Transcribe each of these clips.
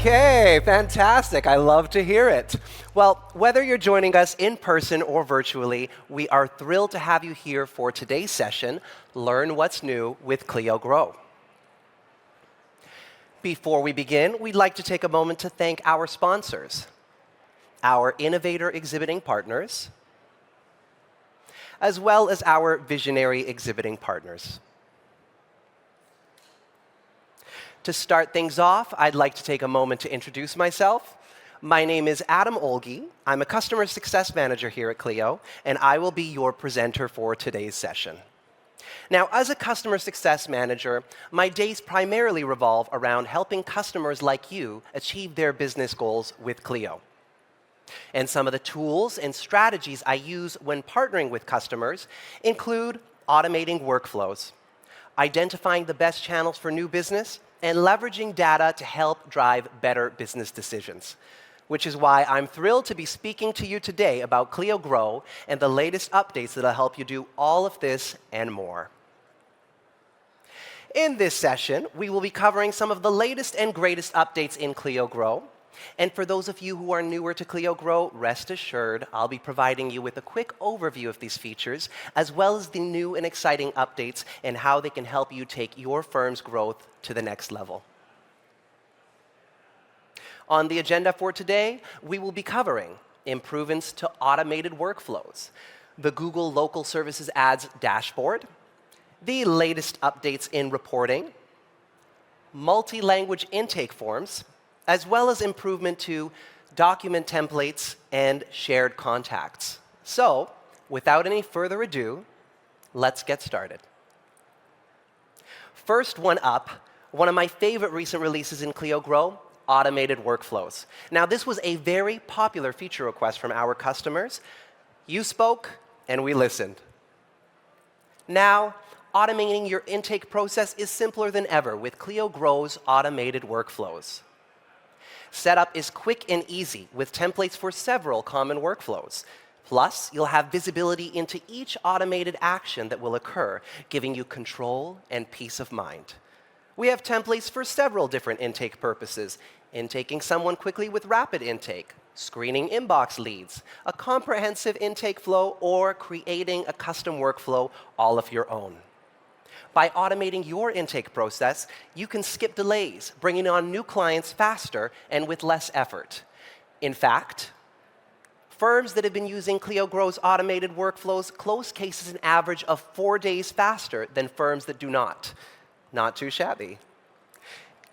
Okay, fantastic. I love to hear it. Well, whether you're joining us in person or virtually, we are thrilled to have you here for today's session, Learn What's New with Clio Grow. Before we begin, we'd like to take a moment to thank our sponsors, our innovator exhibiting partners, as well as our visionary exhibiting partners. To start things off, I'd like to take a moment to introduce myself. My name is Adam Olge. I'm a Customer Success Manager here at Clio, and I will be your presenter for today's session. Now, as a Customer Success Manager, my days primarily revolve around helping customers like you achieve their business goals with Clio. And some of the tools and strategies I use when partnering with customers include automating workflows, identifying the best channels for new business, and leveraging data to help drive better business decisions, which is why I'm thrilled to be speaking to you today about Clio Grow and the latest updates that will help you do all of this and more. In this session, we will be covering some of the latest and greatest updates in Clio Grow. And for those of you who are newer to Clio Grow, rest assured, I'll be providing you with a quick overview of these features, as well as the new and exciting updates and how they can help you take your firm's growth to the next level. On the agenda for today, we will be covering improvements to automated workflows, the Google Local Services Ads dashboard, the latest updates in reporting, multi-language intake forms, as well as improvement to document templates and shared contacts. So, without any further ado, let's get started. First one up, one of my favorite recent releases in Clio Grow, automated workflows. Now, this was a very popular feature request from our customers. You spoke, and we listened. Now, automating your intake process is simpler than ever with Clio Grow's automated workflows. Setup is quick and easy with templates for several common workflows. Plus, you'll have visibility into each automated action that will occur, giving you control and peace of mind. We have templates for several different intake purposes: intaking someone quickly with rapid intake, screening inbox leads, a comprehensive intake flow, or creating a custom workflow all of your own. By automating your intake process, you can skip delays, bringing on new clients faster and with less effort. In fact, firms that have been using Clio Grow's automated workflows close cases an average of 4 days faster than firms that do not. Not too shabby.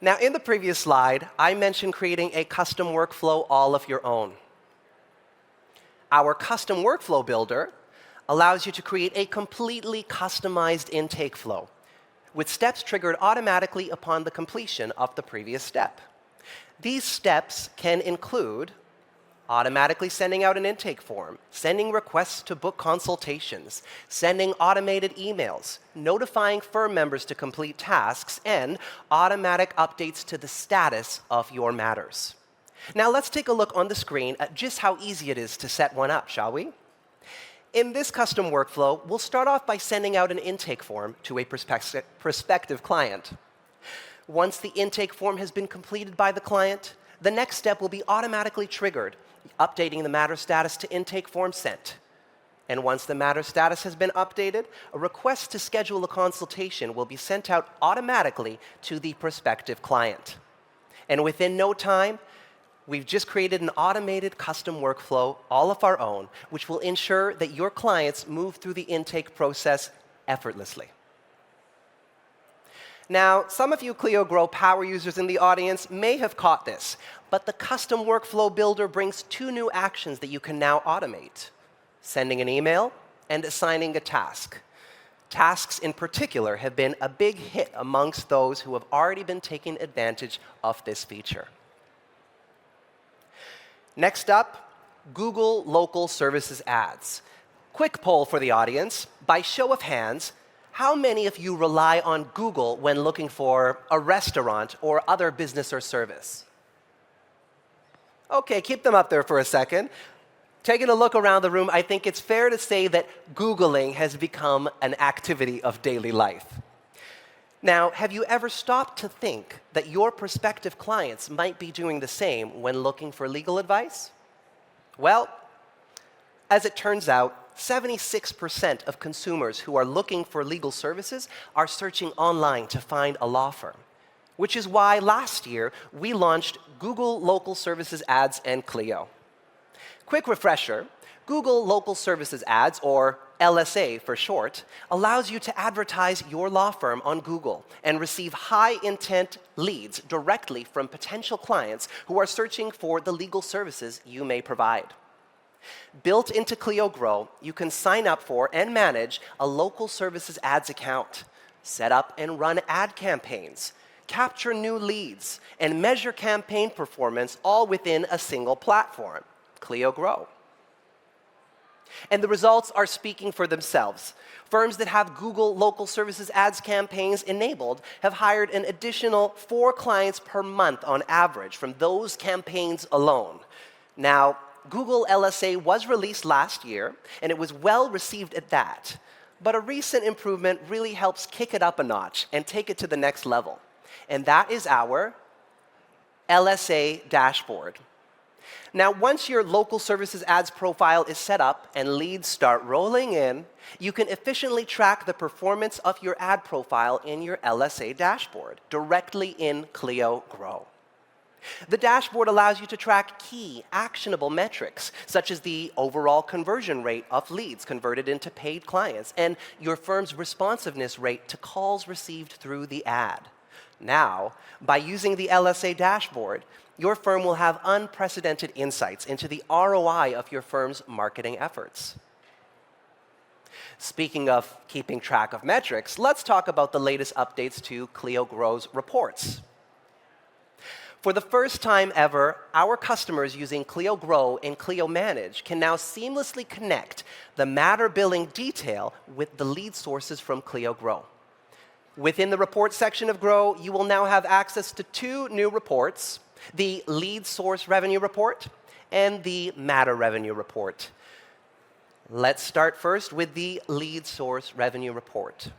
Now, in the previous slide, I mentioned creating a custom workflow all of your own. Our custom workflow builder allows you to create a completely customized intake flow, with steps triggered automatically upon the completion of the previous step. These steps can include automatically sending out an intake form, sending requests to book consultations, sending automated emails, notifying firm members to complete tasks, and automatic updates to the status of your matters. Now let's take a look on the screen at just how easy it is to set one up, shall we? In this custom workflow, we'll start off by sending out an intake form to a prospective client. Once the intake form has been completed by the client, the next step will be automatically triggered, updating the matter status to intake form sent. And once the matter status has been updated, a request to schedule a consultation will be sent out automatically to the prospective client. And within no time, we've just created an automated custom workflow, all of our own, which will ensure that your clients move through the intake process effortlessly. Now, some of you Clio Grow power users in the audience may have caught this, but the custom workflow builder brings 2 new actions that you can now automate: sending an email and assigning a task. Tasks in particular have been a big hit amongst those who have already been taking advantage of this feature. Next up, Google Local Services Ads. Quick poll for the audience. By show of hands, how many of you rely on Google when looking for a restaurant or other business or service? OK, keep them up there for a second. Taking a look around the room, I think it's fair to say that Googling has become an activity of daily life. Now, have you ever stopped to think that your prospective clients might be doing the same when looking for legal advice? Well, as it turns out, 76% of consumers who are looking for legal services are searching online to find a law firm, which is why last year we launched Google Local Services Ads and Clio. Quick refresher, Google Local Services Ads, or LSA for short, allows you to advertise your law firm on Google and receive high-intent leads directly from potential clients who are searching for the legal services you may provide. Built into Clio Grow, you can sign up for and manage a local services ads account, set up and run ad campaigns, capture new leads, and measure campaign performance all within a single platform, Clio Grow. And the results are speaking for themselves. Firms that have Google Local Services Ads campaigns enabled have hired an additional 4 clients per month on average from those campaigns alone. Now, Google LSA was released last year, and it was well received at that. But a recent improvement really helps kick it up a notch and take it to the next level. And that is our LSA dashboard. Now, once your local services ads profile is set up and leads start rolling in, you can efficiently track the performance of your ad profile in your LSA dashboard directly in Clio Grow. The dashboard allows you to track key, actionable metrics, such as the overall conversion rate of leads converted into paid clients and your firm's responsiveness rate to calls received through the ad. Now, by using the LSA dashboard, your firm will have unprecedented insights into the ROI of your firm's marketing efforts. Speaking of keeping track of metrics, let's talk about the latest updates to Clio Grow's reports. For the first time ever, our customers using Clio Grow and Clio Manage can now seamlessly connect the matter billing detail with the lead sources from Clio Grow. Within the report section of Grow, you will now have access to 2 new reports, the lead source revenue report and the matter revenue report. Let's start first with the lead source revenue report.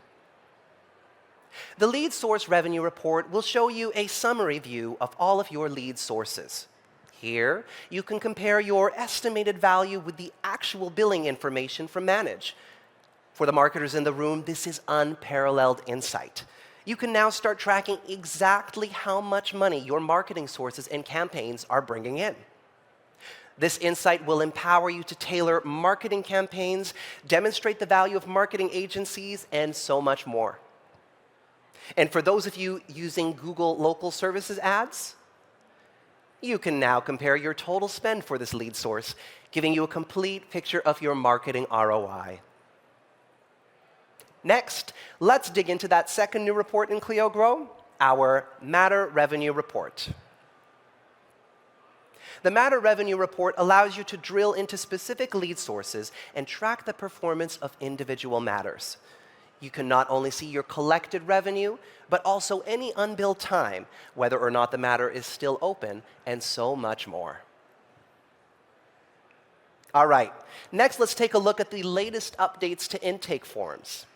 The lead source revenue report will show you a summary view of all of your lead sources. Here, you can compare your estimated value with the actual billing information from Manage. For the marketers in the room, this is unparalleled insight. You can now start tracking exactly how much money your marketing sources and campaigns are bringing in. This insight will empower you to tailor marketing campaigns, demonstrate the value of marketing agencies, and so much more. And for those of you using Google Local Services Ads, you can now compare your total spend for this lead source, giving you a complete picture of your marketing ROI. Next, let's dig into that second new report in Clio Grow, our Matter Revenue Report. The Matter Revenue Report allows you to drill into specific lead sources and track the performance of individual matters. You can not only see your collected revenue, but also any unbilled time, whether or not the matter is still open, and so much more. All right, next let's take a look at the latest updates to intake forms.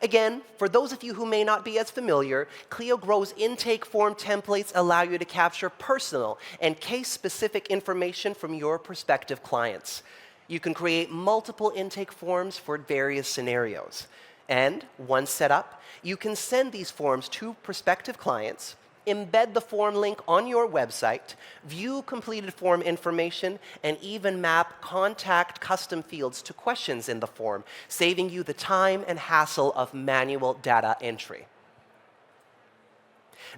Again, for those of you who may not be as familiar, Clio Grow's intake form templates allow you to capture personal and case-specific information from your prospective clients. You can create multiple intake forms for various scenarios. And once set up, you can send these forms to prospective clients, embed the form link on your website, view completed form information, and even map contact custom fields to questions in the form, saving you the time and hassle of manual data entry.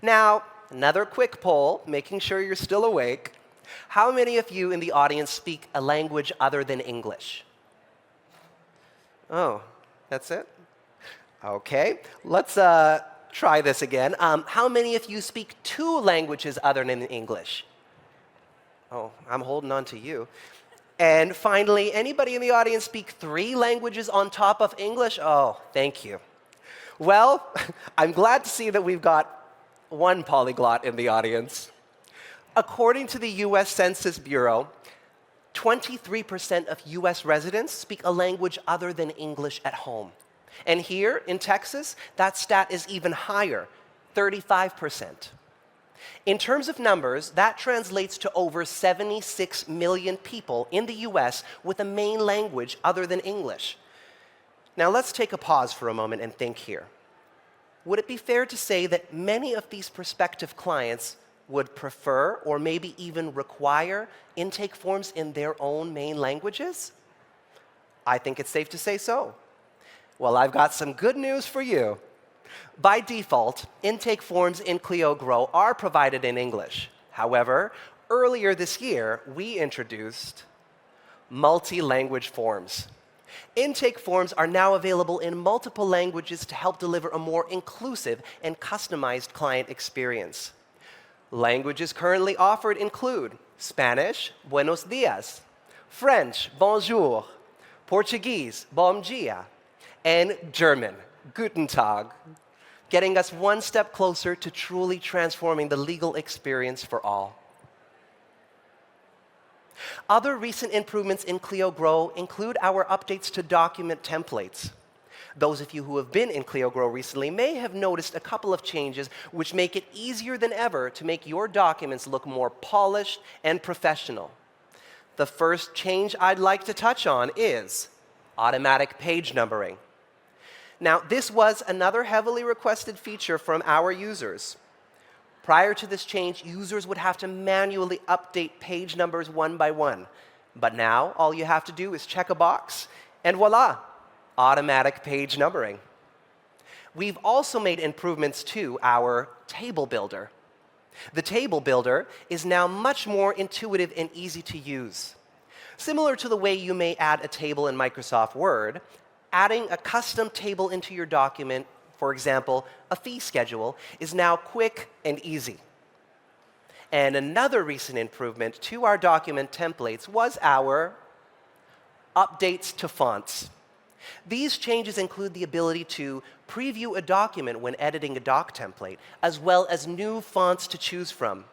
Now, another quick poll, making sure you're still awake. How many of you in the audience speak a language other than English? Oh, that's it? Okay, let's try this again. How many of you speak 2 languages other than English? Oh, I'm holding on to you. And finally, anybody in the audience speak 3 languages on top of English? Oh, thank you. Well, I'm glad to see that we've got 1 polyglot in the audience. According to the US Census Bureau, 23% of US residents speak a language other than English at home. And here in Texas, that stat is even higher, 35%. In terms of numbers, that translates to over 76 million people in the US with a main language other than English. Now let's take a pause for a moment and think here. Would it be fair to say that many of these prospective clients would prefer or maybe even require intake forms in their own main languages? I think it's safe to say so. Well, I've got some good news for you. By default, intake forms in Clio Grow are provided in English. However, earlier this year, we introduced multi-language forms. Intake forms are now available in multiple languages to help deliver a more inclusive and customized client experience. Languages currently offered include Spanish, buenos dias, French, bonjour, Portuguese, bom dia, and German, guten Tag, getting us one step closer to truly transforming the legal experience for all. Other recent improvements in Clio Grow include our updates to document templates. Those of you who have been in Clio Grow recently may have noticed a couple of changes which make it easier than ever to make your documents look more polished and professional. The first change I'd like to touch on is automatic page numbering. Now, this was another heavily requested feature from our users. Prior to this change, users would have to manually update page numbers one by one. But now, all you have to do is check a box, and voila, automatic page numbering. We've also made improvements to our table builder. The table builder is now much more intuitive and easy to use. Similar to the way you may add a table in Microsoft Word, adding a custom table into your document, for example, a fee schedule, is now quick and easy. And another recent improvement to our document templates was our updates to fonts. These changes include the ability to preview a document when editing a doc template, as well as new fonts to choose from.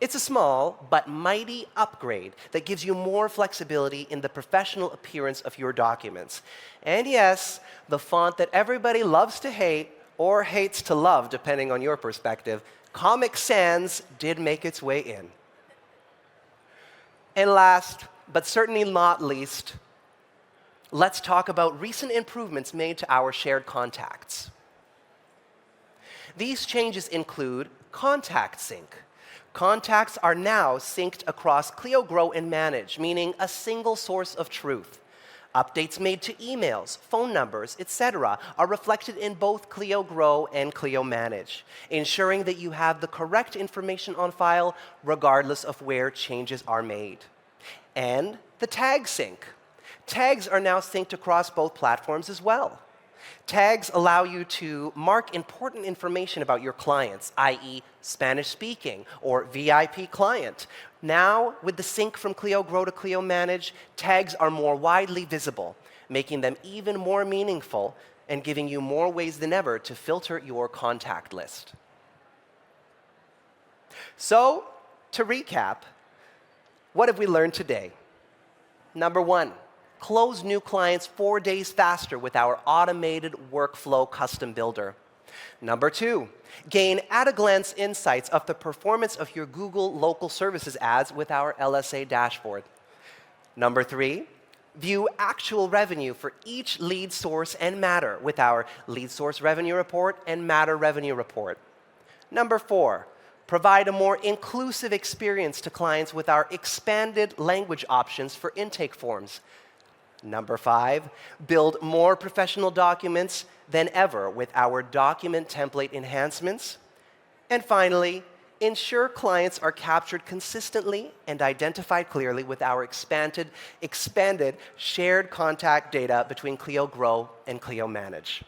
It's a small but mighty upgrade that gives you more flexibility in the professional appearance of your documents. And yes, the font that everybody loves to hate or hates to love, depending on your perspective, Comic Sans did make its way in. And last, but certainly not least, let's talk about recent improvements made to our shared contacts. These changes include Contact Sync. Contacts are now synced across Clio Grow and Manage, meaning a single source of truth. Updates made to emails, phone numbers, etc. are reflected in both Clio Grow and Clio Manage, ensuring that you have the correct information on file regardless of where changes are made. And the Tag Sync. Tags are now synced across both platforms as well. Tags allow you to mark important information about your clients, i.e. Spanish speaking or VIP client. Now, with the sync from Clio Grow to Clio Manage, tags are more widely visible, making them even more meaningful and giving you more ways than ever to filter your contact list. So, to recap, what have we learned today? Number one, close new clients 4 days faster with our automated workflow custom builder. Number two, gain at-a-glance insights of the performance of your Google local services ads with our LSA dashboard. Number three, view actual revenue for each lead source and matter with our lead source revenue report and matter revenue report. Number four, provide a more inclusive experience to clients with our expanded language options for intake forms. Number five, build more professional documents than ever with our document template enhancements. And finally, ensure clients are captured consistently and identified clearly with our expanded shared contact data between Clio Grow and Clio Manage.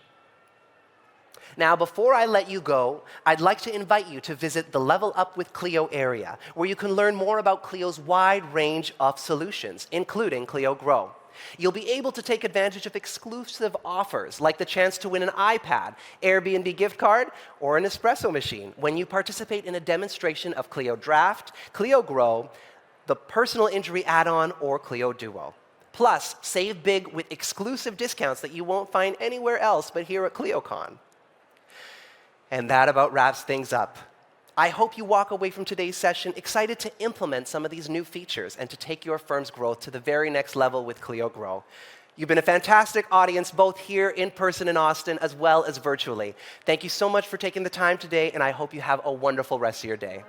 Now, before I let you go, I'd like to invite you to visit the Level Up with Clio area, where you can learn more about Clio's wide range of solutions, including Clio Grow. You'll be able to take advantage of exclusive offers, like the chance to win an iPad, Airbnb gift card, or an espresso machine when you participate in a demonstration of Clio Draft, Clio Grow, the Personal Injury Add-on, or Clio Duo. Plus, save big with exclusive discounts that you won't find anywhere else but here at ClioCon. And that about wraps things up. I hope you walk away from today's session excited to implement some of these new features and to take your firm's growth to the very next level with Clio Grow. You've been a fantastic audience, both here in person in Austin as well as virtually. Thank you so much for taking the time today, and I hope you have a wonderful rest of your day.